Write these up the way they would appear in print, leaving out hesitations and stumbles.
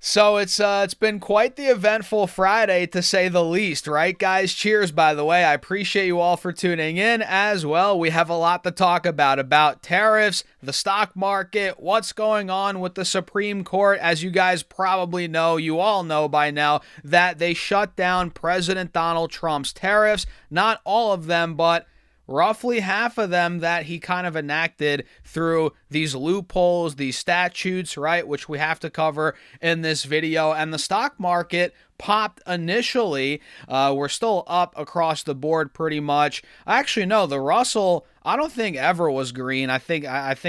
So it's been quite the eventful Friday to say the least, right, guys? Cheers, by the way. I appreciate you all for tuning in as well. We have a lot to talk about tariffs, the stock market, what's going on with the Supreme Court. As you guys probably know, you all know by now that they shut down President Donald Trump's tariffs. Not all of them, but roughly half of them that he kind of enacted through these loopholes, these statutes, right, which we have to cover in this video. And the stock market popped initially. We're still up across the board pretty much. Actually, no, the Russell, I don't think ever was green. I think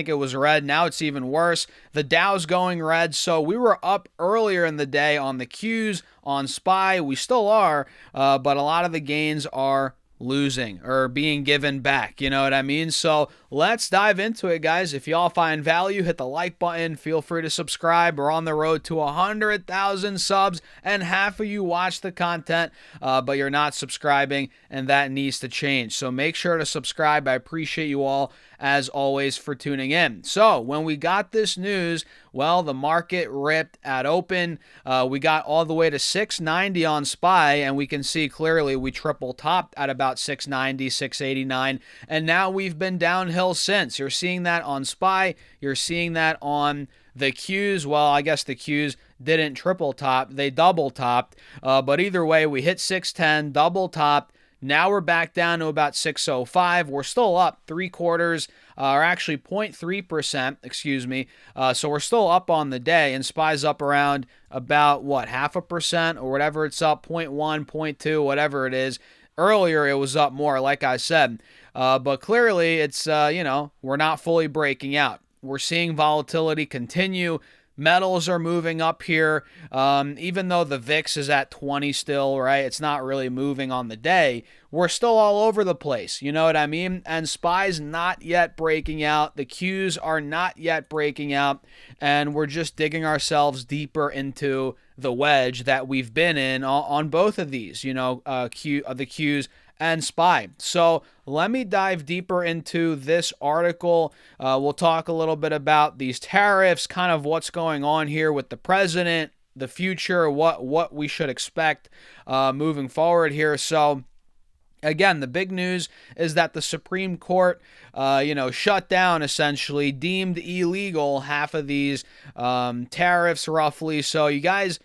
it was red. Now it's even worse. The Dow's going red. So we were up earlier in the day on the Qs, on SPY. We still are, but a lot of the gains are losing or being given back, you know what I mean? So let's dive into it, guys. If y'all find value, hit the like button. Feel free to subscribe. We're on the road to 100,000 subs, and half of you watch the content, but you're not subscribing, and that needs to change. So make sure to subscribe. I appreciate you all, as always, for tuning in. So when we got this news, well, the market ripped at open. We got all the way to 690 on SPY, and we can see clearly we triple topped at about 690, 689, and now we've been downhill since. You're seeing that on SPY. You're seeing that on the Qs. Well, I guess the Qs didn't triple top. They double topped. But either way, we hit 610, double topped. Now we're back down to about 605. We're still up 3/4, or actually 0.3%, excuse me. So we're still up on the day, and SPY's up around about, what, 0.5% or whatever it's up, 0.1, 0.2, whatever it is. Earlier, it was up more, like I said. But clearly, it's, we're not fully breaking out. We're seeing volatility continue. Metals are moving up here. Even though the VIX is at 20 still, right? It's not really moving on the day. We're still all over the place. You know what I mean? And SPY's not yet breaking out. The Qs are not yet breaking out. And we're just digging ourselves deeper into the wedge that we've been in on both of these, the Qs and SPY. So let me dive deeper into this article. We'll talk a little bit about these tariffs, kind of what's going on here with the president, the future, what we should expect moving forward here. So again, the big news is that the Supreme Court, shut down, essentially deemed illegal half of these tariffs roughly. So you guys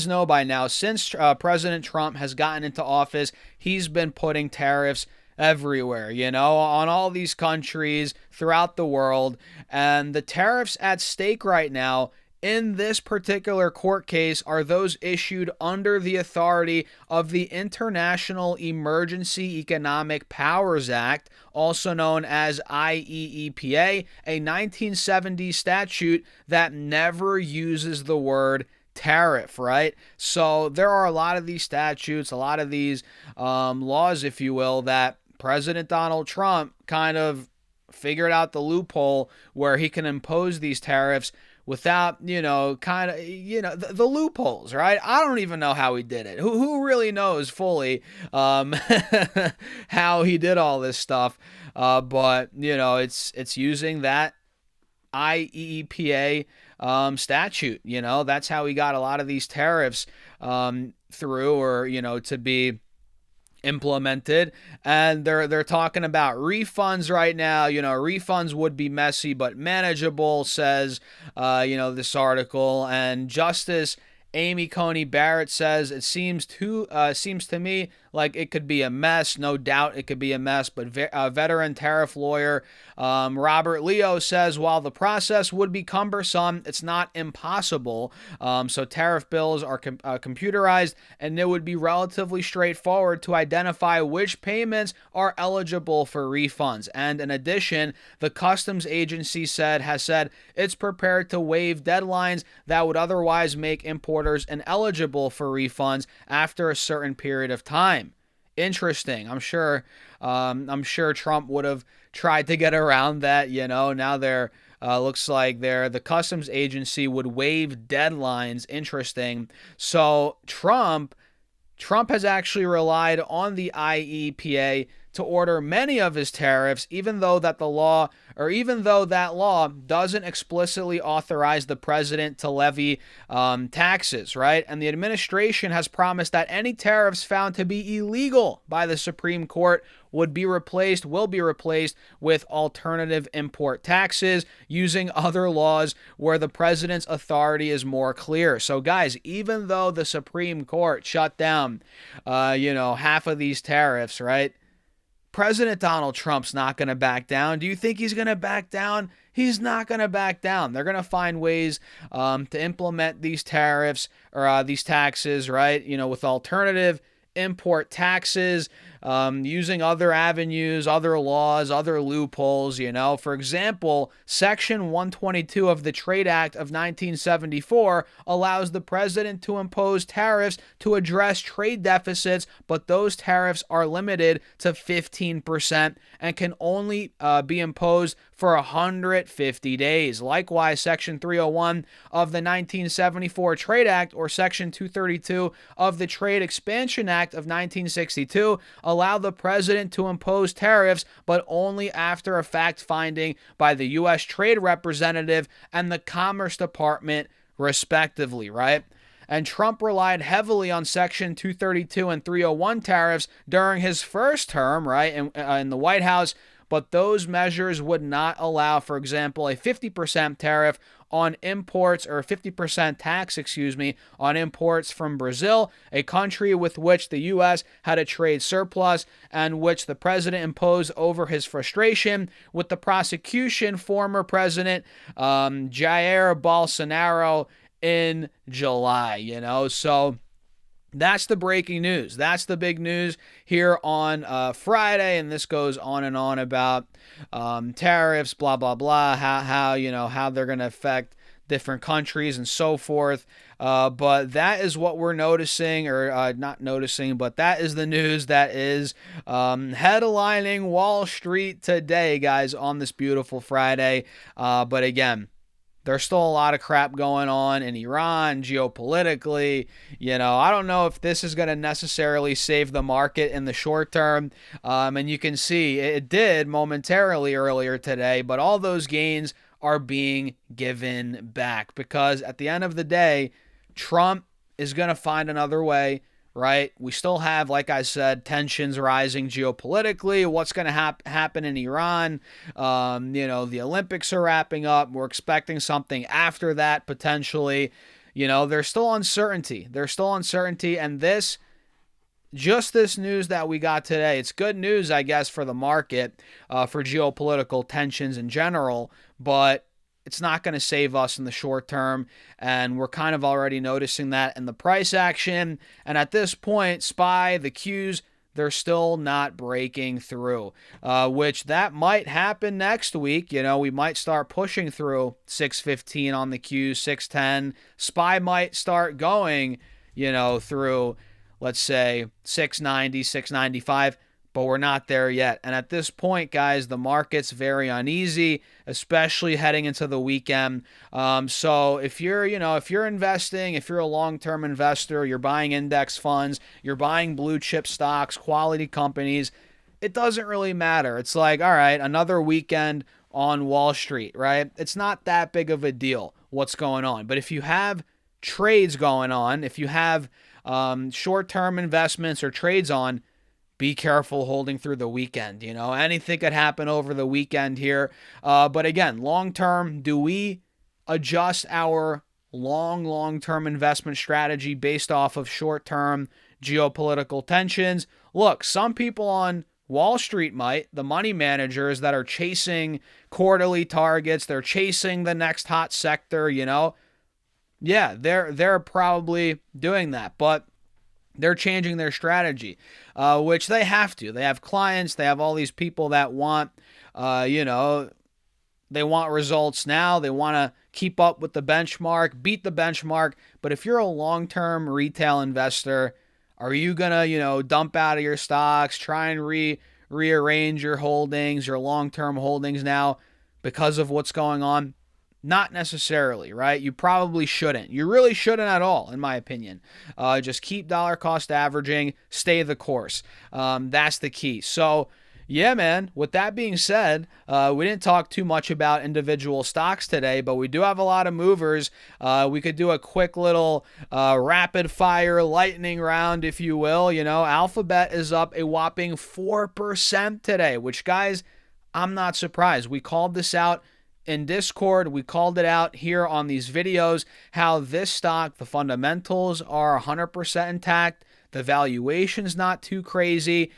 know by now, since President Trump has gotten into office, he's been putting tariffs everywhere, on all these countries throughout the world. And the tariffs at stake right now in this particular court case are those issued under the authority of the International Emergency Economic Powers Act, also known as IEEPA, a 1970 statute that never uses the word tariff, right? So there are a lot of these statutes, a lot of these laws, if you will, that President Donald Trump kind of figured out the loophole where he can impose these tariffs without, the loopholes, right? I don't even know how he did it. Who really knows fully how he did all this stuff? But, it's using that IEEPA statute. That's how he got a lot of these tariffs through, or, to be implemented. And they're talking about refunds right now. Refunds would be messy but manageable, says this article. And Justice Amy Coney Barrett says it seems to me like it could be a mess. No doubt it could be a mess, but veteran tariff lawyer Robert Leo says while the process would be cumbersome, it's not impossible. So tariff bills are computerized, and it would be relatively straightforward to identify which payments are eligible for refunds. And in addition, the customs agency has said it's prepared to waive deadlines that would otherwise make importers ineligible for refunds after a certain period of time. Interesting. I'm sure Trump would have tried to get around that. Now they're looks like the customs agency would waive deadlines. Interesting. So Trump has actually relied on the IEPA to order many of his tariffs, even though that law doesn't explicitly authorize the president to levy taxes, right? And the administration has promised that any tariffs found to be illegal by the Supreme Court will be replaced with alternative import taxes using other laws where the president's authority is more clear. So guys, even though the Supreme Court shut down, half of these tariffs, right? President Donald Trump's not going to back down. Do you think he's going to back down? He's not going to back down. They're going to find ways to implement these tariffs or these taxes, right? With alternative import taxes, using other avenues, other laws, other loopholes, For example, Section 122 of the Trade Act of 1974 allows the president to impose tariffs to address trade deficits, but those tariffs are limited to 15% and can only be imposed for 150 days. Likewise, Section 301 of the 1974 Trade Act or Section 232 of the Trade Expansion Act of 1962 allow the president to impose tariffs, but only after a fact-finding by the U.S. Trade Representative and the Commerce Department, respectively, right? And Trump relied heavily on Section 232 and 301 tariffs during his first term, right, in the White House, but those measures would not allow, for example, a 50% tariff on imports, or 50% tax, on imports from Brazil, a country with which the U.S. had a trade surplus and which the president imposed over his frustration with the prosecution former President Jair Bolsonaro in July, So that's the breaking news. That's the big news here on Friday, and this goes on and on about tariffs, blah blah blah, how they're going to affect different countries and so forth. But that is what we're noticing, or not noticing, but that is the news that is headlining Wall Street today, guys, on this beautiful Friday. But again, there's still a lot of crap going on in Iran, geopolitically. I don't know if this is going to necessarily save the market in the short term. And you can see it did momentarily earlier today, but all those gains are being given back because at the end of the day, Trump is going to find another way, right? We still have, like I said, tensions rising geopolitically. What's going to happen in Iran? The Olympics are wrapping up. We're expecting something after that, potentially. There's still uncertainty. And this news that we got today, it's good news, I guess, for the market, for geopolitical tensions in general, but it's not going to save us in the short term, and we're kind of already noticing that in the price action. And at this point, SPY, the Qs, they're still not breaking through, which that might happen next week. We might start pushing through 615 on the Qs, 610. SPY might start going, through, let's say, 690, 695. But we're not there yet. And at this point, guys, the market's very uneasy, especially heading into the weekend. So if you're investing, if you're a long-term investor, you're buying index funds, you're buying blue chip stocks, quality companies, it doesn't really matter. It's like, all right, another weekend on Wall Street, right? It's not that big of a deal what's going on. But if you have trades going on, if you have short-term investments or trades on, be careful holding through the weekend. Anything could happen over the weekend here. But again, long-term, do we adjust our long-term investment strategy based off of short-term geopolitical tensions? Look, some people on Wall Street might, the money managers that are chasing quarterly targets, they're chasing the next hot sector, Yeah, they're probably doing that, but they're changing their strategy, which they have to. They have clients. They have all these people that want, they want results now. They want to keep up with the benchmark, beat the benchmark. But if you're a long-term retail investor, are you going to, dump out of your stocks, try and rearrange your holdings, your long-term holdings now because of what's going on? Not necessarily, right? You probably shouldn't. You really shouldn't at all, in my opinion. Just keep dollar cost averaging, stay the course. That's the key. So Yeah, man. With that being said, we didn't talk too much about individual stocks today, but we do have a lot of movers. We could do a quick little rapid fire lightning round, if you will. Alphabet is up a whopping 4% today, which, guys, I'm not surprised. We called this out in Discord. We called it out here on these videos, how this stock, the fundamentals are 100% intact. The valuation's not too crazy.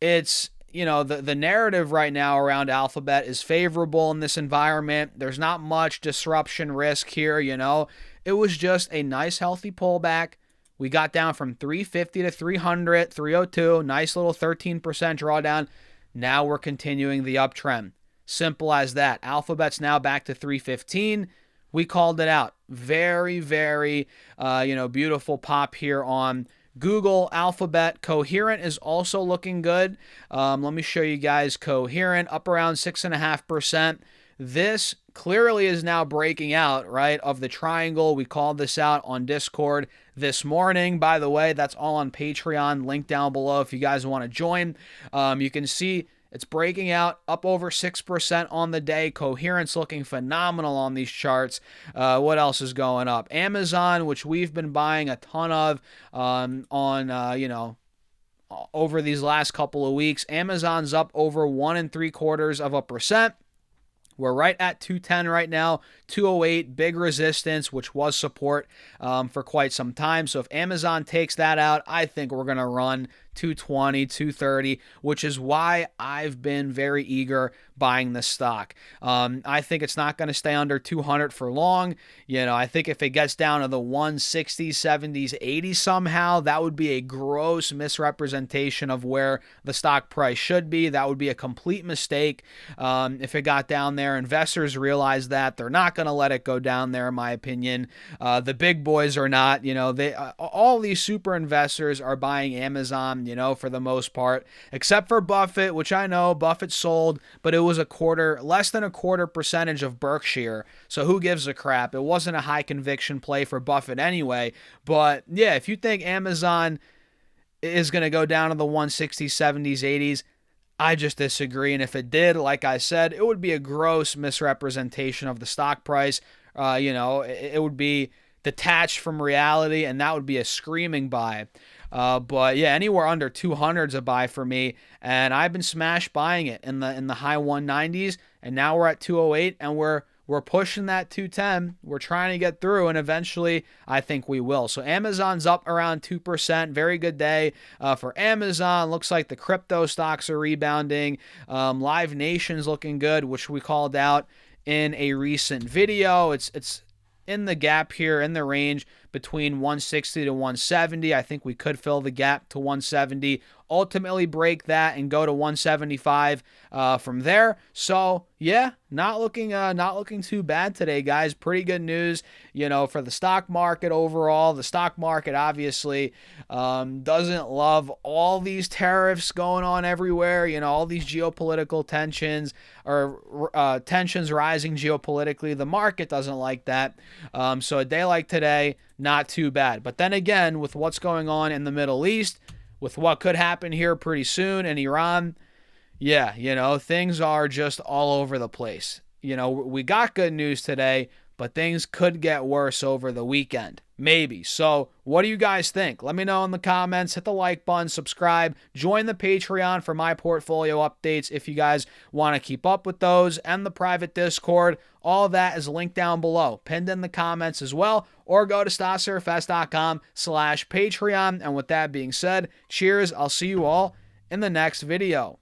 It's the narrative right now around Alphabet is favorable in this environment. There's not much disruption risk here. It was just a nice healthy pullback. We got down from 350 to 300, 302, nice little 13% drawdown. Now we're continuing the uptrend. Simple as that. Alphabet's now back to 315. We called it out. Very, very, beautiful pop here on Google. Alphabet. Coherent is also looking good. Let me show you guys Coherent up around 6.5%. This clearly is now breaking out, right, of the triangle. We called this out on Discord this morning. By the way, that's all on Patreon. Link down below if you guys want to join. You can see it's breaking out up over 6% on the day. Coherent's looking phenomenal on these charts. What else is going up? Amazon, which we've been buying a ton of over these last couple of weeks. Amazon's up over 1.75%. We're right at 210 right now, 208, big resistance, which was support for quite some time. So if Amazon takes that out, I think we're going to run 220, 230, which is why I've been very eager buying this stock. I think it's not going to stay under 200 for long. I think if it gets down to the 160s, 70s, 80s somehow, that would be a gross misrepresentation of where the stock price should be. That would be a complete mistake. If it got down there, investors realize that they're not going to let it go down there, in my opinion. The big boys are not. All these super investors are buying Amazon, for the most part, except for Buffett, which I know Buffett sold, but it was less than a quarter percentage of Berkshire. So who gives a crap? It wasn't a high conviction play for Buffett anyway. But yeah, if you think Amazon is going to go down to the 160s, 70s, 80s, I just disagree. And if it did, like I said, it would be a gross misrepresentation of the stock price. It would be detached from reality, and that would be a screaming buy. But yeah, anywhere under 200 is a buy for me, and I've been smash buying it in the high 190s, and now we're at 208, and we're pushing that 210. We're trying to get through, and eventually I think we will. So Amazon's up around 2%. Very good day for Amazon. Looks like the crypto stocks are rebounding. Live Nation's looking good, which we called out in a recent video. It's in the gap here, in the range between 160 to 170. I think we could fill the gap to 170, ultimately break that and go to 175 from there. So yeah, not looking too bad today, guys. Pretty good news, for the stock market overall. The stock market obviously doesn't love all these tariffs going on everywhere. All these geopolitical tensions or tensions rising geopolitically. The market doesn't like that. So a day like today, not too bad. But then again, with what's going on in the Middle East, with what could happen here pretty soon in Iran, yeah, things are just all over the place. We got good news today, but things could get worse over the weekend. Maybe. So what do you guys think? Let me know in the comments. Hit the like button, subscribe, join the Patreon for my portfolio updates if you guys want to keep up with those, and the private Discord. All of that is linked down below, pinned in the comments as well, or go to stassrfs.com/Patreon. And with that being said, cheers. I'll see you all in the next video.